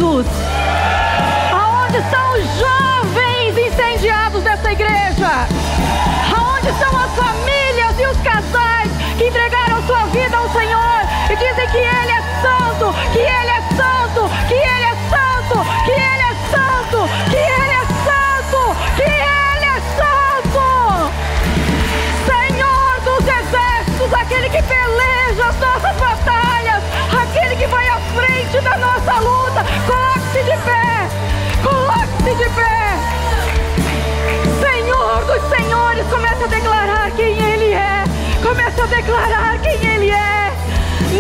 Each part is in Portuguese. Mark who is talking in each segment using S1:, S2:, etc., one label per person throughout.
S1: Jesus? Aonde estão os jovens incendiados dessa igreja? Aonde estão as famílias e os casais que entregaram sua vida ao Senhor e dizem que Ele é santo, que Ele é santo, que Ele é santo, que Ele é santo, que Ele é santo, que Ele é santo? Senhor dos exércitos, aquele que peleja as nossas batalhas, aquele que vai à frente da nossa luta, coloque-se de pé, coloque-se de pé. Senhor dos senhores, comece a declarar quem Ele é, comece a declarar quem Ele é.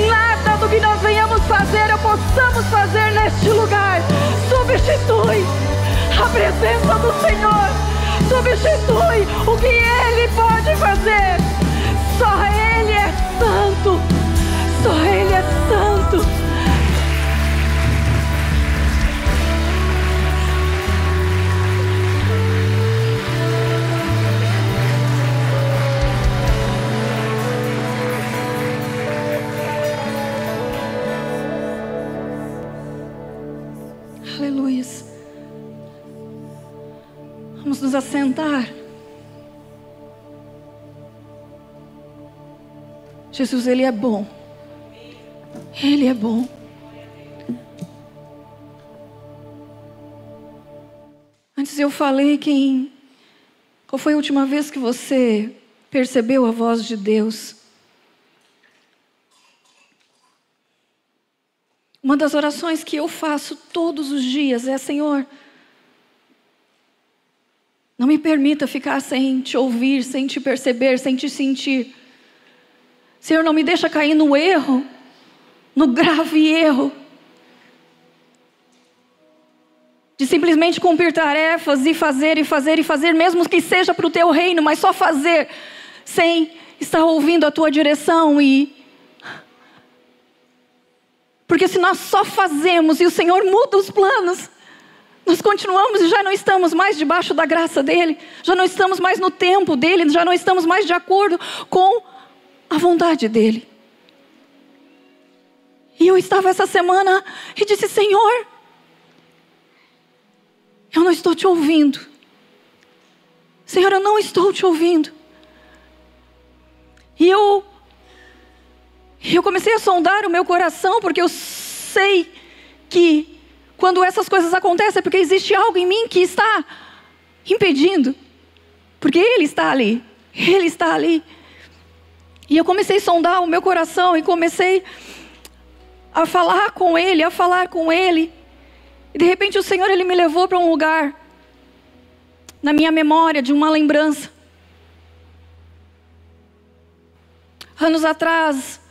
S1: Nada do que nós venhamos fazer ou possamos fazer neste lugar substitui a presença do Senhor, substitui o que Ele pode fazer. Só Ele é santo, só Ele é santo. Aleluias. Vamos nos assentar. Jesus, Ele é bom. Ele é bom. Antes eu falei qual foi a última vez que você percebeu a voz de Deus? Uma das orações que eu faço todos os dias é: Senhor, não me permita ficar sem te ouvir, sem te perceber, sem te sentir. Senhor, não me deixa cair no erro, no grave erro de simplesmente cumprir tarefas e fazer e fazer e fazer, mesmo que seja para o teu reino, mas só fazer, sem estar ouvindo a tua direção. Porque se nós só fazemos e o Senhor muda os planos, nós continuamos e já não estamos mais debaixo da graça dEle, já não estamos mais no tempo dEle, já não estamos mais de acordo com a vontade dEle. E eu estava essa semana e disse: Senhor, eu não estou te ouvindo. Senhor, eu não estou te ouvindo. E eu comecei a sondar o meu coração, porque eu sei que quando essas coisas acontecem é porque existe algo em mim que está impedindo. Porque Ele está ali. Ele está ali. E eu comecei a sondar o meu coração e comecei a falar com Ele, a falar com Ele. E de repente o Senhor, Ele me levou para um lugar na minha memória, de uma lembrança. Anos atrás,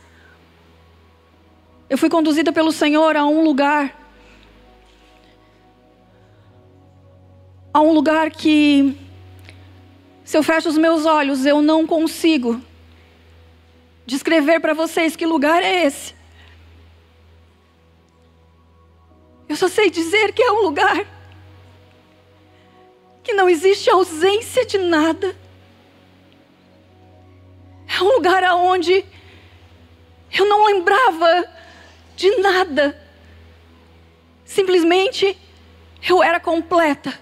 S1: eu fui conduzida pelo Senhor a um lugar que, se eu fecho os meus olhos, eu não consigo descrever para vocês que lugar é esse. Eu só sei dizer que é um lugar que não existe ausência de nada. É um lugar onde eu não lembrava de nada. Simplesmente eu era completa.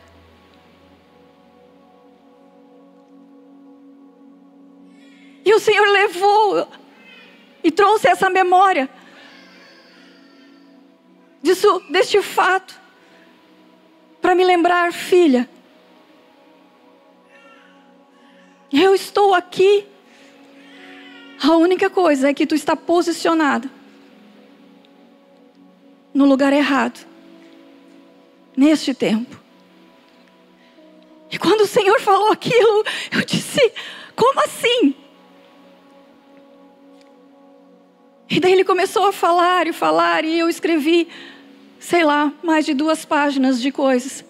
S1: E o Senhor levou e trouxe essa memória deste fato para me lembrar: filha, eu estou aqui. A única coisa é que tu está posicionada no lugar errado, neste tempo. E quando o Senhor falou aquilo, eu disse: como assim? E daí Ele começou a falar e falar, e eu escrevi, sei lá, mais de 2 páginas de coisas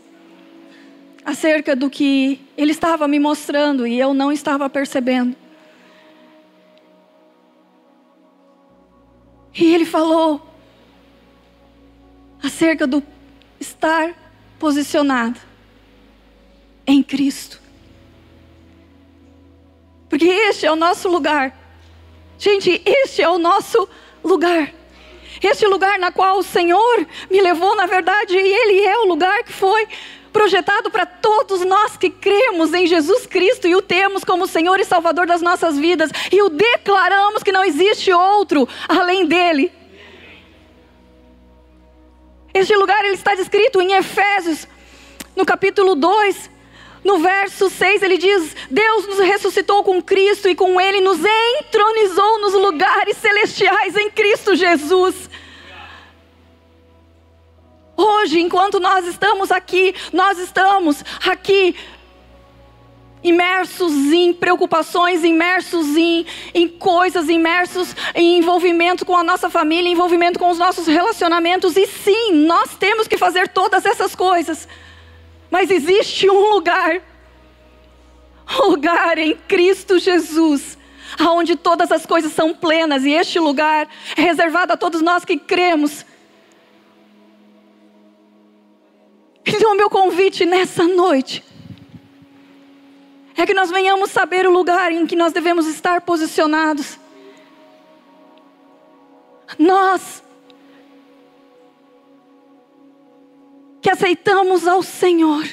S1: acerca do que Ele estava me mostrando e eu não estava percebendo. E Ele falou acerca do estar posicionado em Cristo. Porque este é o nosso lugar. Gente, este é o nosso lugar. Este lugar na qual o Senhor me levou, na verdade, Ele é o lugar que foi projetado para todos nós que cremos em Jesus Cristo e o temos como Senhor e Salvador das nossas vidas. E o declaramos que não existe outro além dEle. Este lugar ele está descrito em Efésios, no capítulo 2, no verso 6, ele diz: Deus nos ressuscitou com Cristo e com Ele nos entronizou nos lugares celestiais em Cristo Jesus. Hoje, enquanto nós estamos aqui imersos em preocupações, imersos em coisas, imersos em envolvimento com a nossa família, envolvimento com os nossos relacionamentos. E sim, nós temos que fazer todas essas coisas. Mas existe um lugar em Cristo Jesus, onde todas as coisas são plenas. E este lugar é reservado a todos nós que cremos. Então, o meu convite nessa noite é que nós venhamos saber o lugar em que nós devemos estar posicionados. Nós que aceitamos ao Senhor,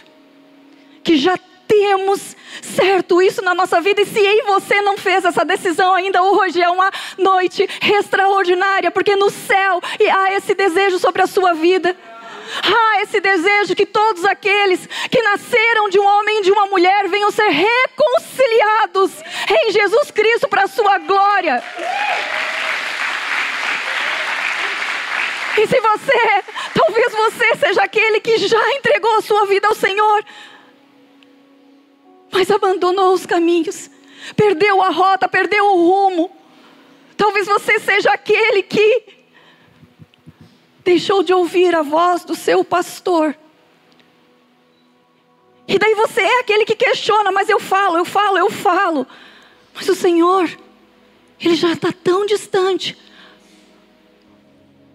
S1: que já temos certo isso na nossa vida. E se você não fez essa decisão ainda, hoje é uma noite extraordinária, porque no céu há esse desejo sobre a sua vida. Há esse desejo que todos aqueles que nasceram de um homem e de uma mulher venham ser reconciliados em Jesus Cristo para a sua glória. E se talvez você seja aquele que já entregou a sua vida ao Senhor, mas abandonou os caminhos, perdeu a rota, perdeu o rumo. Talvez você seja aquele que deixou de ouvir a voz do seu pastor. E daí você é aquele que questiona: mas eu falo. Mas o Senhor, Ele já está tão distante.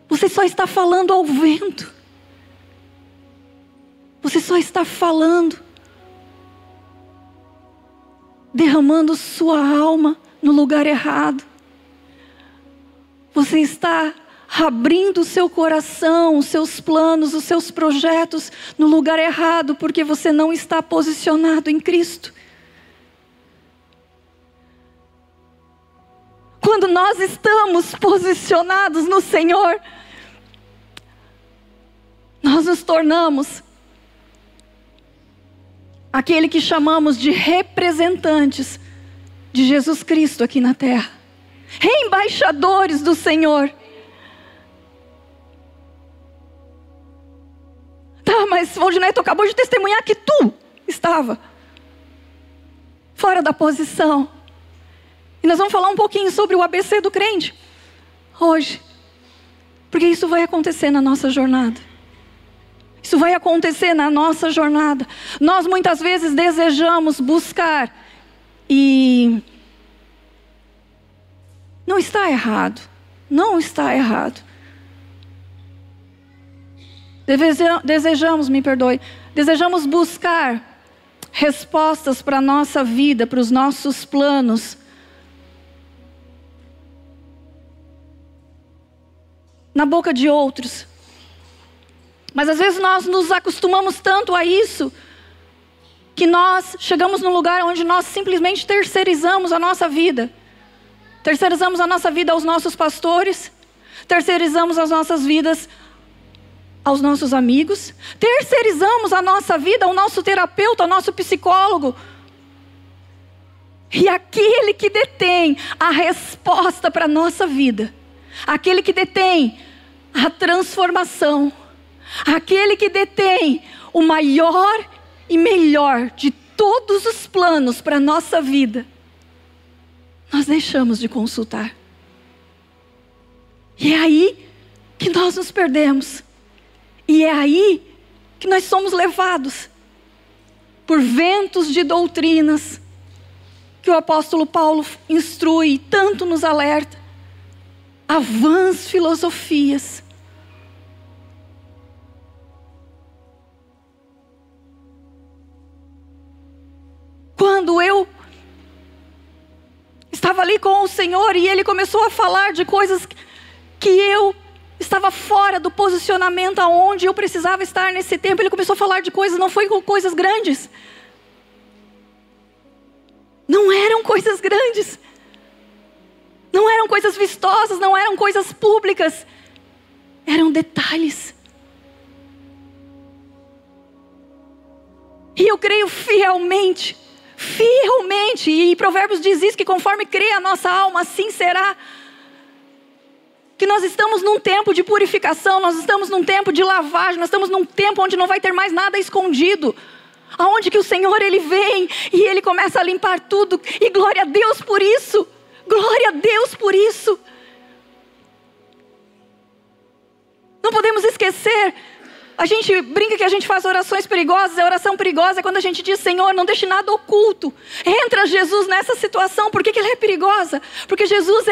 S1: Você só está falando ao vento. Você só está falando, derramando sua alma no lugar errado. Você está abrindo o seu coração, os seus planos, os seus projetos no lugar errado, porque você não está posicionado em Cristo. Quando nós estamos posicionados no Senhor, nós nos tornamos aquele que chamamos de representantes de Jesus Cristo aqui na terra, embaixadores do Senhor. Tá, mas Valdinei, tu acabou de testemunhar que tu estava fora da posição. E nós vamos falar um pouquinho sobre o ABC do crente hoje, porque isso vai acontecer na nossa jornada. Isso vai acontecer na nossa jornada. Nós muitas vezes desejamos buscar, e não está errado. Desejamos buscar respostas para a nossa vida, para os nossos planos, na boca de outros. Mas às vezes nós nos acostumamos tanto a isso, que nós chegamos num lugar onde nós simplesmente terceirizamos a nossa vida. Terceirizamos a nossa vida aos nossos pastores, terceirizamos as nossas vidas aos nossos amigos, terceirizamos a nossa vida ao nosso terapeuta, ao nosso psicólogo. E aquele que detém a resposta para a nossa vida, aquele que detém a transformação, aquele que detém o maior e melhor de todos os planos para a nossa vida, nós deixamos de consultar. E é aí que nós nos perdemos. E é aí que nós somos levados por ventos de doutrinas que o apóstolo Paulo instrui e tanto nos alerta, a vãs filosofias. Quando eu estava ali com o Senhor e Ele começou a falar de coisas que eu estava fora do posicionamento aonde eu precisava estar nesse tempo. Ele começou a falar de coisas, não foi coisas grandes. Não eram coisas grandes. Não eram coisas vistosas, não eram coisas públicas. Eram detalhes. E eu creio fielmente, e Provérbios diz isso, que conforme crê a nossa alma, assim será. Que nós estamos num tempo de purificação, nós estamos num tempo de lavagem, nós estamos num tempo onde não vai ter mais nada escondido. Aonde que o Senhor, Ele vem e Ele começa a limpar tudo. E glória a Deus por isso. Glória a Deus por isso. Não podemos esquecer. A gente brinca que a gente faz orações perigosas. A oração perigosa é quando a gente diz: Senhor, não deixe nada oculto. Entra Jesus nessa situação. Por que ela é perigosa? Porque Jesus,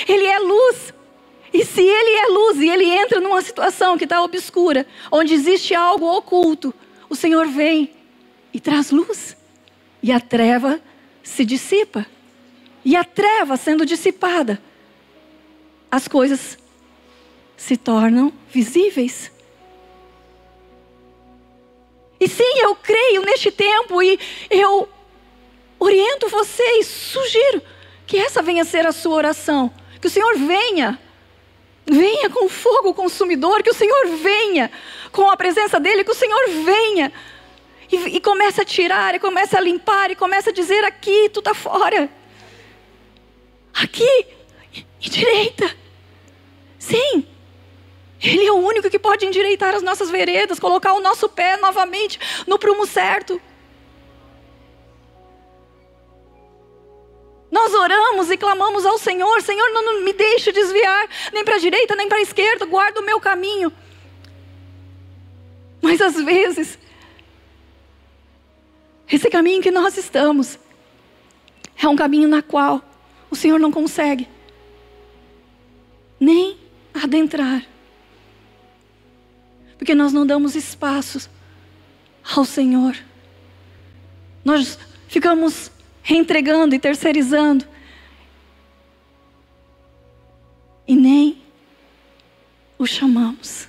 S1: Ele é luz. E se Ele é luz e Ele entra numa situação que está obscura, onde existe algo oculto, o Senhor vem e traz luz. E a treva se dissipa. E a treva sendo dissipada, as coisas se tornam visíveis. E sim, eu creio neste tempo e eu oriento vocês, sugiro que essa venha a ser a sua oração. Que o Senhor venha com fogo consumidor, que o Senhor venha com a presença dEle, que o Senhor venha e comece a tirar, e comece a limpar, e comece a dizer: aqui tu está fora. Aqui, e direita. Sim. Ele é o único que pode endireitar as nossas veredas, colocar o nosso pé novamente no prumo certo. Nós oramos e clamamos ao Senhor: Senhor, não me deixe desviar, nem para a direita, nem para a esquerda, guarda o meu caminho. Mas às vezes, esse caminho que nós estamos, é um caminho na qual o Senhor não consegue nem adentrar. Porque nós não damos espaços ao Senhor. Nós ficamos reentregando e terceirizando. E nem o chamamos.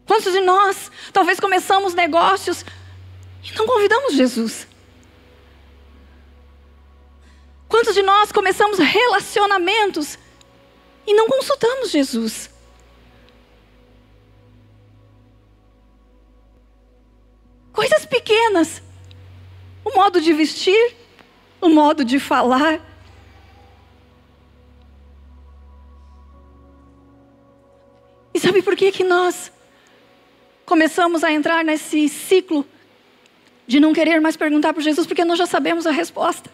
S1: Quantos de nós talvez começamos negócios e não convidamos Jesus? Quantos de nós começamos relacionamentos e não consultamos Jesus? Coisas pequenas. O modo de vestir, o modo de falar. E sabe por que nós começamos a entrar nesse ciclo de não querer mais perguntar para Jesus? Porque nós já sabemos a resposta.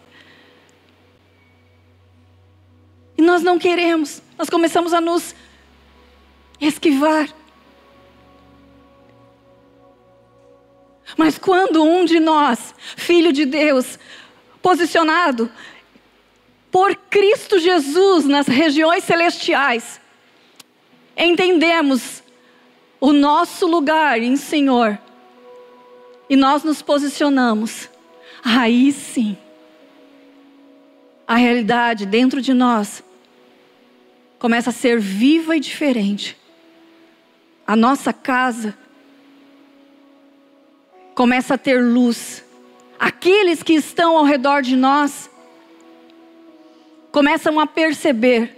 S1: E nós não queremos. Nós começamos a nos esquivar. Mas quando um de nós, filho de Deus, posicionado por Cristo Jesus nas regiões celestiais, entendemos o nosso lugar em Senhor, e nós nos posicionamos, aí sim, a realidade dentro de nós começa a ser viva e diferente. A nossa casa começa a ter luz. Aqueles que estão ao redor de nós começam a perceber.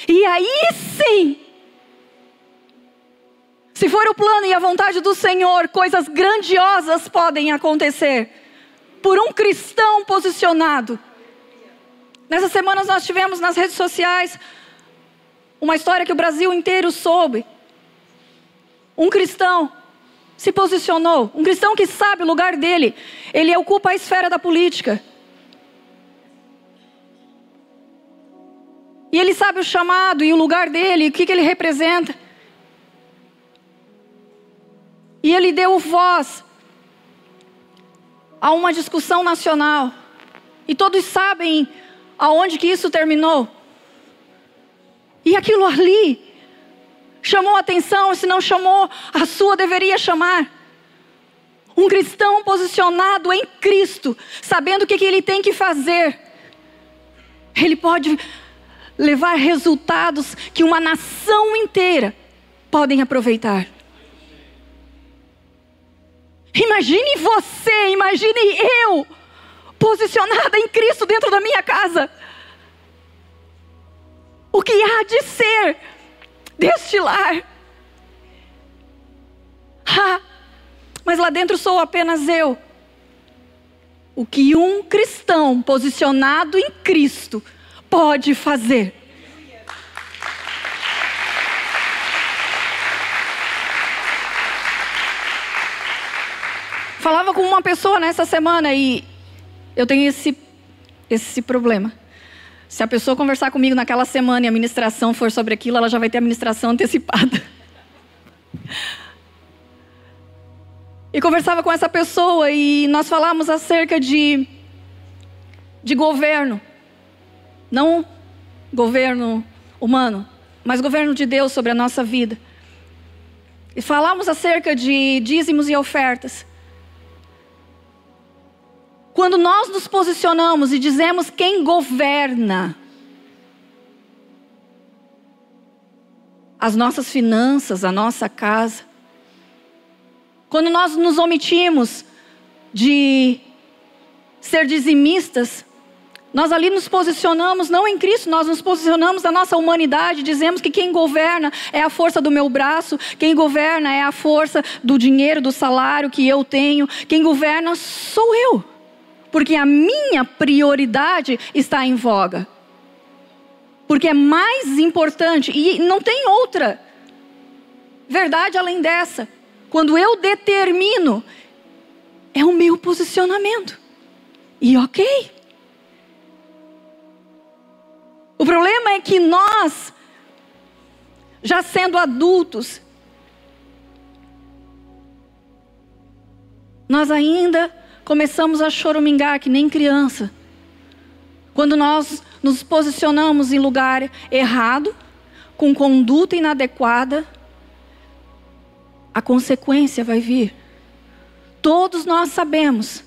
S1: E aí sim, se for o plano e a vontade do Senhor, coisas grandiosas podem acontecer por um cristão posicionado. Nessas semanas nós tivemos nas redes sociais uma história que o Brasil inteiro soube. Um cristão se posicionou, um cristão que sabe o lugar dele. Ele ocupa a esfera da política. E ele sabe o chamado e o lugar dele, o que ele representa. E ele deu voz a uma discussão nacional. E todos sabem aonde que isso terminou. E aquilo ali chamou a atenção, se não chamou, a sua deveria chamar. Um cristão posicionado em Cristo, sabendo o que ele tem que fazer. Ele pode levar resultados que uma nação inteira podem aproveitar. Imagine você, imagine eu, posicionada em Cristo dentro da minha casa. O que há de ser deste lar? Mas lá dentro sou apenas eu. O que um cristão posicionado em Cristo pode fazer? Falava com uma pessoa nessa semana e eu tenho esse problema. Se a pessoa conversar comigo naquela semana e a ministração for sobre aquilo, ela já vai ter a ministração antecipada. E conversava com essa pessoa e nós falamos acerca de governo. Não governo humano, mas governo de Deus sobre a nossa vida. E falamos acerca de dízimos e ofertas. Quando nós nos posicionamos e dizemos quem governa as nossas finanças, a nossa casa, quando nós nos omitimos de ser dizimistas, nós ali nos posicionamos, não em Cristo, nós nos posicionamos na nossa humanidade, dizemos que quem governa é a força do meu braço, quem governa é a força do dinheiro, do salário que eu tenho, quem governa sou eu. Porque a minha prioridade está em voga. Porque é mais importante, e não tem outra verdade além dessa. Quando eu determino, é o meu posicionamento. E ok. O problema é que nós, já sendo adultos, nós ainda começamos a choramingar que nem criança. Quando nós nos posicionamos em lugar errado, com conduta inadequada, a consequência vai vir. Todos nós sabemos.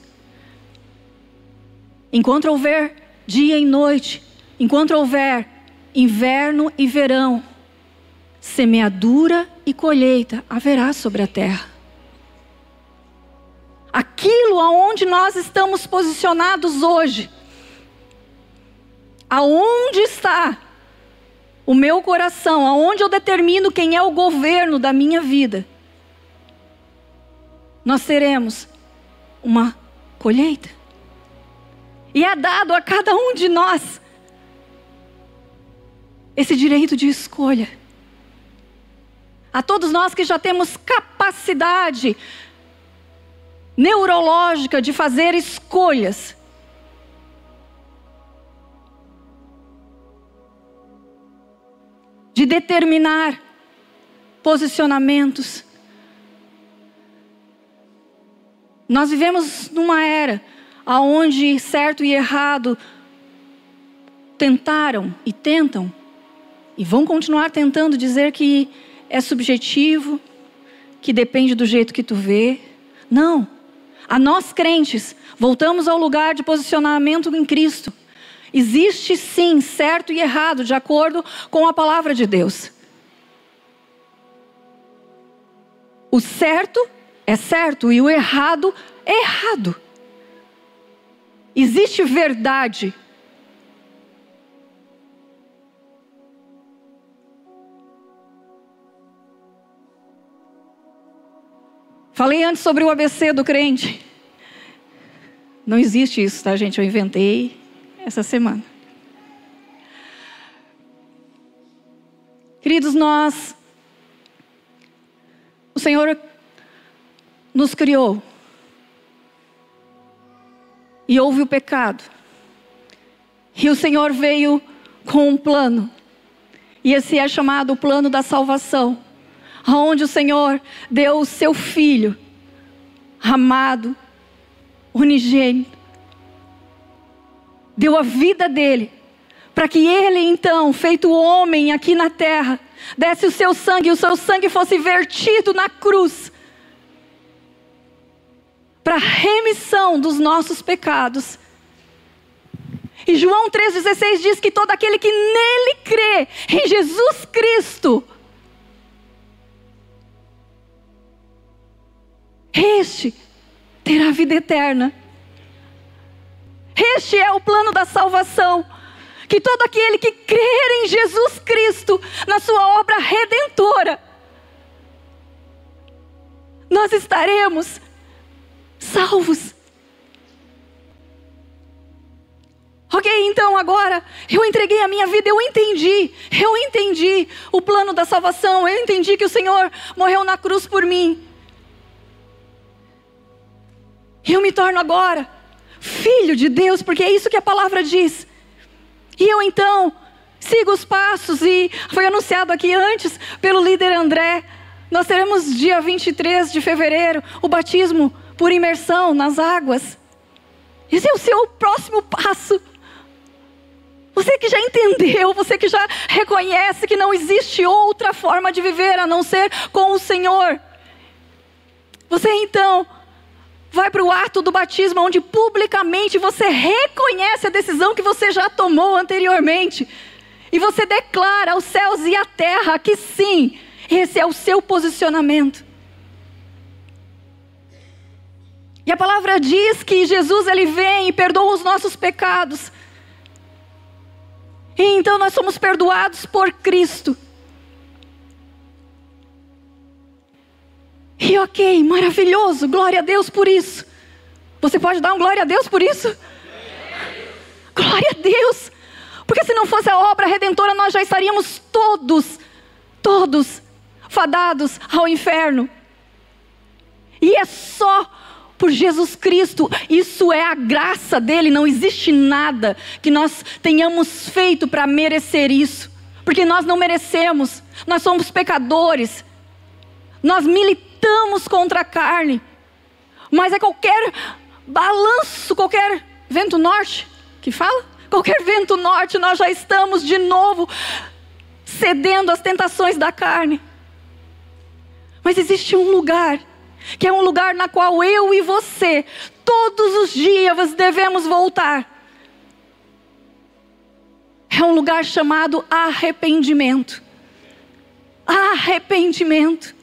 S1: Enquanto houver dia e noite, enquanto houver inverno e verão, semeadura e colheita haverá sobre a terra. Aquilo aonde nós estamos posicionados hoje, aonde está o meu coração, aonde eu determino quem é o governo da minha vida, nós teremos uma colheita. E é dado a cada um de nós esse direito de escolha. A todos nós que já temos capacidade neurológica de fazer escolhas. De determinar posicionamentos. Nós vivemos numa era onde certo e errado tentaram e tentam e vão continuar tentando dizer que é subjetivo, que depende do jeito que tu vê. Não. A nós crentes, voltamos ao lugar de posicionamento em Cristo. Existe sim certo e errado de acordo com a palavra de Deus. O certo é certo e o errado é errado. Existe verdade. Falei antes sobre o ABC do crente. Não existe isso, tá, gente? Eu inventei essa semana. Queridos, o Senhor nos criou. E houve o pecado. E o Senhor veio com um plano. E esse é chamado o plano da salvação. Onde o Senhor deu o seu Filho, amado, unigênito. Deu a vida dele, para que ele então, feito homem aqui na terra, desse o seu sangue, e o seu sangue fosse vertido na cruz, para a remissão dos nossos pecados. E João 3,16 diz que todo aquele que nele crê, em Jesus Cristo, este terá vida eterna. Este é o plano da salvação. Que todo aquele que crer em Jesus Cristo, na sua obra redentora, nós estaremos salvos. Ok, então agora eu entreguei a minha vida, eu entendi o plano da salvação, eu entendi que o Senhor morreu na cruz por mim. Eu me torno agora filho de Deus, porque é isso que a palavra diz. E eu então sigo os passos, e foi anunciado aqui antes pelo líder André. Nós teremos dia 23 de fevereiro o batismo por imersão nas águas. Esse é o seu próximo passo. Você que já entendeu, você que já reconhece que não existe outra forma de viver a não ser com o Senhor. Você então vai para o ato do batismo, onde publicamente você reconhece a decisão que você já tomou anteriormente. E você declara aos céus e à terra que sim, esse é o seu posicionamento. E a palavra diz que Jesus, ele vem e perdoa os nossos pecados. E então nós somos perdoados por Cristo. E ok, maravilhoso, glória a Deus por isso. Você pode dar um glória a Deus por isso? Glória a Deus. Porque se não fosse a obra redentora, nós já estaríamos todos fadados ao inferno. E é só por Jesus Cristo, isso é a graça dele, não existe nada que nós tenhamos feito para merecer isso. Porque nós não merecemos, nós somos pecadores, nós militamos contra a carne. Mas é qualquer balanço, qualquer vento norte, que fala? Qualquer vento norte, nós já estamos de novo cedendo às tentações da carne. Mas existe um lugar, que é um lugar na qual eu e você, todos os dias devemos voltar. É um lugar chamado arrependimento. Arrependimento.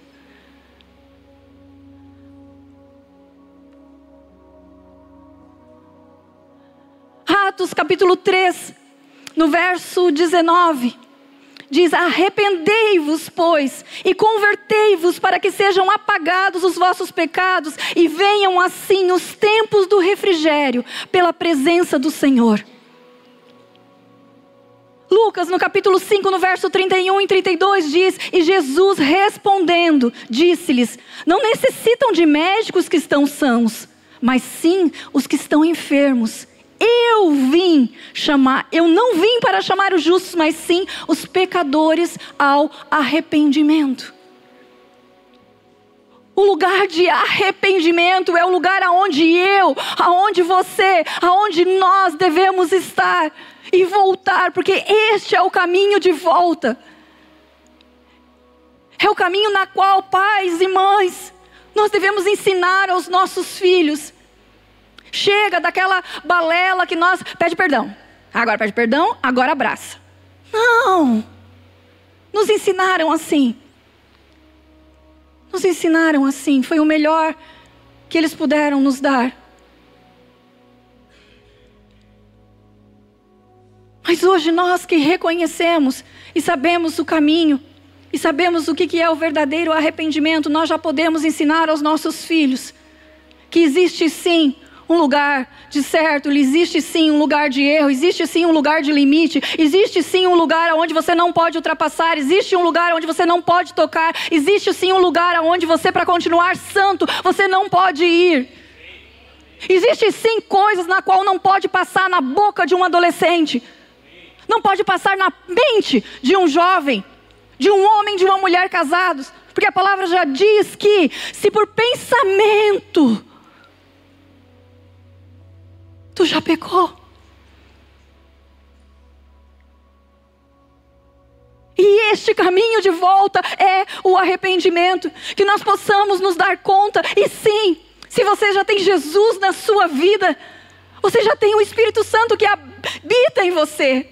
S1: Atos capítulo 3, no verso 19, diz: arrependei-vos, pois, e convertei-vos para que sejam apagados os vossos pecados e venham assim os tempos do refrigério pela presença do Senhor. Lucas, no capítulo 5, no verso 31 e 32 diz: e Jesus respondendo, disse-lhes: não necessitam de médicos que estão sãos, mas sim os que estão enfermos. Eu não vim para chamar os justos, mas sim os pecadores ao arrependimento. O lugar de arrependimento é o lugar aonde você, aonde nós devemos estar e voltar, porque este é o caminho de volta. É o caminho na qual pais e mães, nós devemos ensinar aos nossos filhos. Chega daquela balela que nós pede perdão, agora abraça. Não, nos ensinaram assim. Foi o melhor que eles puderam nos dar. Mas hoje nós que reconhecemos e sabemos o caminho, e sabemos o que é o verdadeiro arrependimento, nós já podemos ensinar aos nossos filhos que existe sim um lugar de certo, existe sim um lugar de erro, existe sim um lugar de limite, existe sim um lugar onde você não pode ultrapassar, existe um lugar onde você não pode tocar, existe sim um lugar onde você, para continuar santo, você não pode ir. Existe sim coisas na qual não pode passar na boca de um adolescente, não pode passar na mente de um jovem, de um homem, de uma mulher casados, porque a palavra já diz que se por pensamento tu já pecou. E este caminho de volta é o arrependimento. Que nós possamos nos dar conta. E sim, se você já tem Jesus na sua vida, Você já tem o Espírito Santo que habita em você.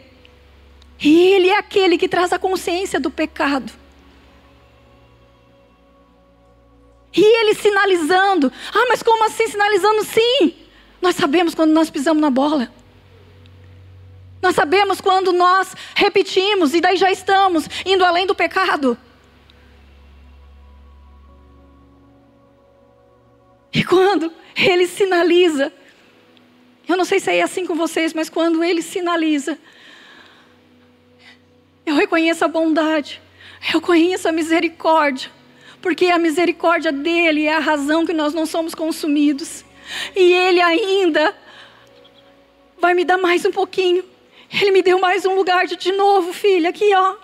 S1: E Ele é aquele que traz a consciência do pecado. E Ele sinalizando. Ah, mas como assim sinalizando? Sim. Nós sabemos quando nós pisamos na bola. Nós sabemos quando nós repetimos e daí já estamos indo além do pecado. E quando Ele sinaliza, eu não sei se é assim com vocês, mas quando Ele sinaliza, eu reconheço a bondade, eu conheço a misericórdia, porque a misericórdia dEle é a razão que nós não somos consumidos. E Ele ainda vai me dar mais um pouquinho. Ele me deu mais um lugar de novo, filha, aqui ó,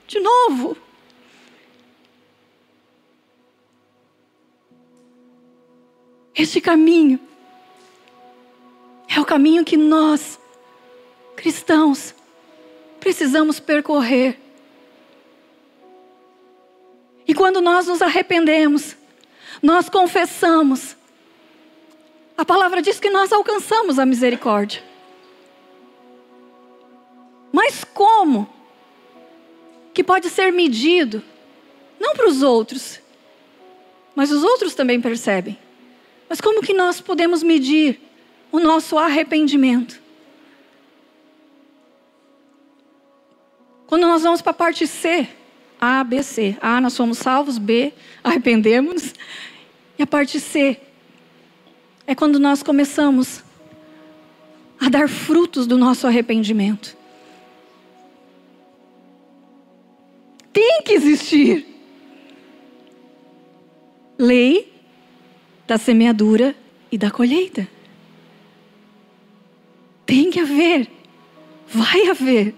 S1: de novo. Este caminho é o caminho que nós, cristãos, precisamos percorrer. E quando nós nos arrependemos, nós confessamos, a palavra diz que nós alcançamos a misericórdia. Mas como que pode ser medido? Não para os outros, mas os outros também percebem. Mas como que nós podemos medir o nosso arrependimento? Quando nós vamos para a parte C, A, B, C. A, nós somos salvos. B, arrependemos. E a parte C é quando nós começamos a dar frutos do nosso arrependimento. Tem que existir lei da semeadura e da colheita. Tem que haver, vai haver.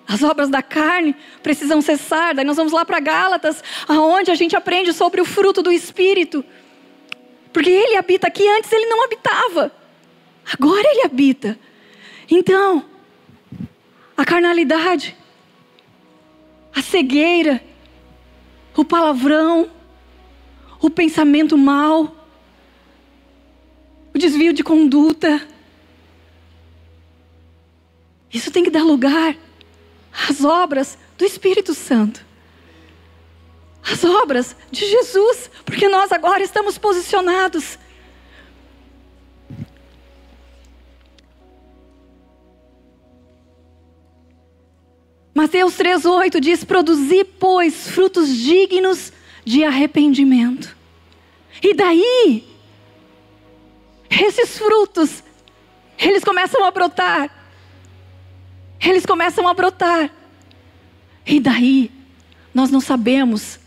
S1: As obras da carne precisam cessar. Daí nós vamos lá para Gálatas, aonde a gente aprende sobre o fruto do Espírito. Porque Ele habita aqui, antes Ele não habitava. Agora Ele habita. Então, a carnalidade, a cegueira, o palavrão, o pensamento mau, o desvio de conduta, isso tem que dar lugar às obras do Espírito Santo. As obras de Jesus, porque nós agora estamos posicionados. Mateus 3,8 diz: produzi, pois, frutos dignos de arrependimento. E daí, esses frutos, eles começam a brotar. Eles começam a brotar. E daí, nós não sabemos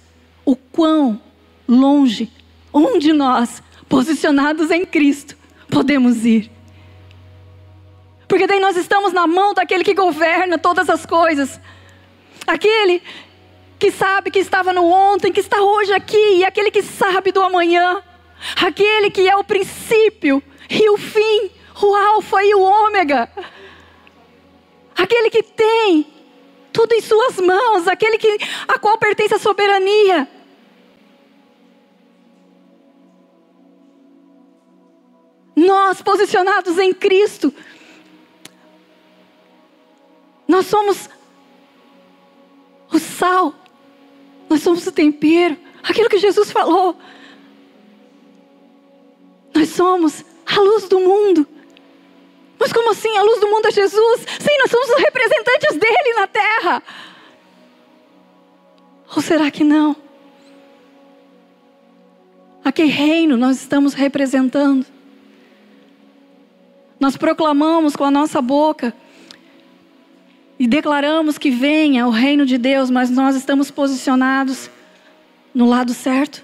S1: o quão longe, onde nós, posicionados em Cristo, podemos ir. Porque daí nós estamos na mão daquele que governa todas as coisas. Aquele que sabe que estava no ontem, que está hoje aqui, e aquele que sabe do amanhã. Aquele que é o princípio e o fim, o alfa e o ômega. Aquele que tem tudo em suas mãos, aquele a qual pertence a soberania. Nós, posicionados em Cristo, nós somos o sal, nós somos o tempero, aquilo que Jesus falou. Nós somos a luz do mundo. Mas como assim a luz do mundo é Jesus? Sim, nós somos os representantes dele na terra. Ou será que não? A que reino nós estamos representando? Nós proclamamos com a nossa boca e declaramos que venha o reino de Deus, mas nós estamos posicionados no lado certo?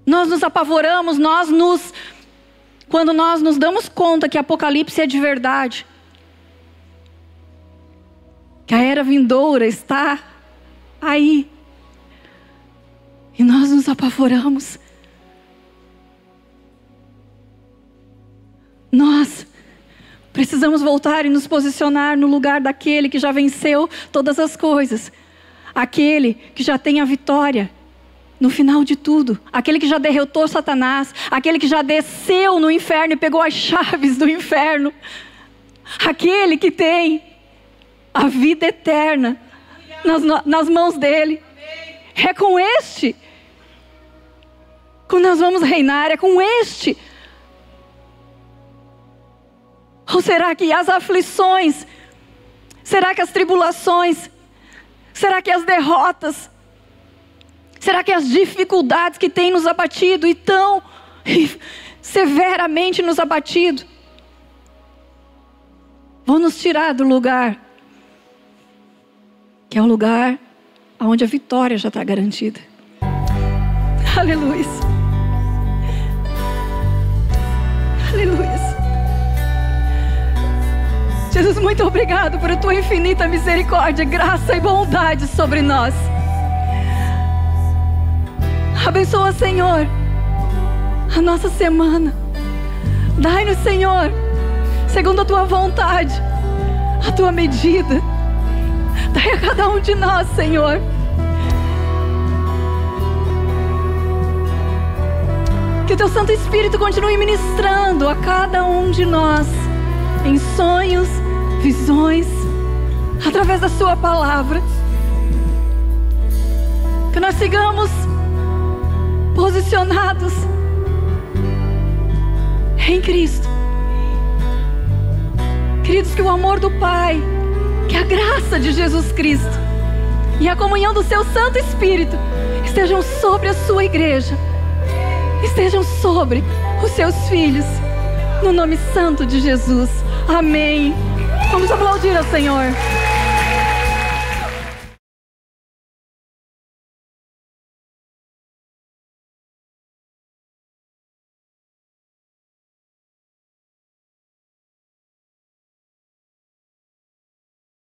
S1: Nós nos apavoramos, quando nós nos damos conta que Apocalipse é de verdade, que a era vindoura está aí, e nós nos apavoramos. Nós precisamos voltar e nos posicionar no lugar daquele que já venceu todas as coisas, aquele que já tem a vitória, no final de tudo, aquele que já derrotou Satanás, aquele que já desceu no inferno e pegou as chaves do inferno, aquele que tem a vida eterna nas mãos dele. É com este que nós vamos reinar, é com este. Ou será que as aflições, será que as tribulações, será que as derrotas, será que as dificuldades que têm nos abatido e tão severamente nos abatido, vão nos tirar do lugar, que é um lugar onde a vitória já está garantida? Aleluia. Aleluia. Jesus, muito obrigado por a tua infinita misericórdia, graça e bondade sobre nós. Abençoa, Senhor, a nossa semana. Dai-nos, Senhor, segundo a tua vontade, a tua medida. Dai a cada um de nós, Senhor, que o teu Santo Espírito continue ministrando a cada um de nós, em sonhos, visões, através da sua palavra. Que nós sigamos posicionados em Cristo. Queridos, que o amor do Pai, que a graça de Jesus Cristo e a comunhão do seu Santo Espírito estejam sobre a sua igreja, estejam sobre os seus filhos, no nome santo de Jesus. Amém. Vamos aplaudir ao Senhor.